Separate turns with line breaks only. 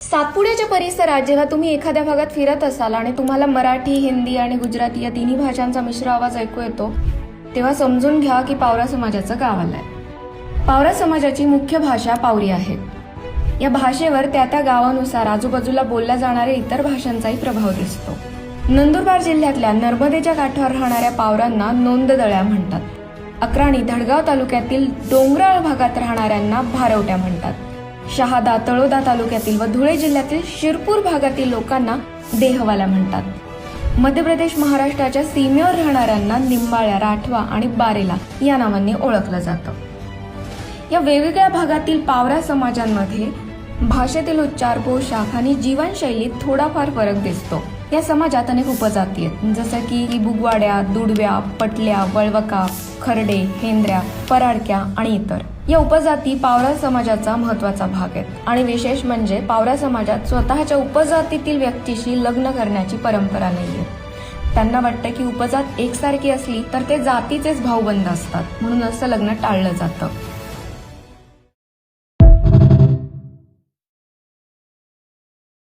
सातपुड्याच्या परिसरात जेव्हा तुम्ही एखाद्या भागात फिरत असाल आणि तुम्हाला मराठी, हिंदी आणि गुजराती या तिन्ही भाषांचा मिश्र आवाज ऐकू येतो, तेव्हा समजून घ्या की पावरा समाजाचं गाव आलंय. पावरा समाजाची मुख्य भाषा पावरी आहे. या भाषेवर त्या गावानुसार आजूबाजूला बोलल्या जाणाऱ्या इतर भाषांचाही प्रभाव दिसतो. नंदुरबार जिल्ह्यातल्या नर्मदेच्या काठावर राहणाऱ्या पावरांना नोंददळ्या म्हणतात. अक्राणी, धडगाव तालुक्यातील डोंगराळ भागात राहणाऱ्यांना भारवट्या म्हणतात. शहादा, तळोदा तालुक्यातील व धुळे जिल्ह्यातील शिरपूर भागातील लोकांना देहवाला म्हणतात. मध्य प्रदेश, महाराष्ट्राच्या सीमेवर राहणाऱ्यांना निंबाळ्या, राठवा आणि बारेला या नावांनी ओळखलं जातं. या वेगवेगळ्या भागातील पावरा समाजांमध्ये भाषेतील उच्चार, पोशाख आणि जीवनशैलीत थोडाफार फरक दिसतो. या समाजात अनेक उपजाती आहेत, जसं की बुगवाड्या, दुडव्या, पटल्या, वळवका, खरडे, हेंद्र्या, पराडक्या आणि इतर. या उपजाती पावरा समाजाचा महत्वाचा भाग आहेत आणि विशेष म्हणजे पावरा समाजात स्वतःच्या उपजातीतील व्यक्तीशी लग्न करण्याची परंपरा नाहीये. त्यांना वाटतं की उपजात एकसारखी असली तर ते जातीचेच भाऊबंद असतात, म्हणून असं लग्न टाळलं जातं.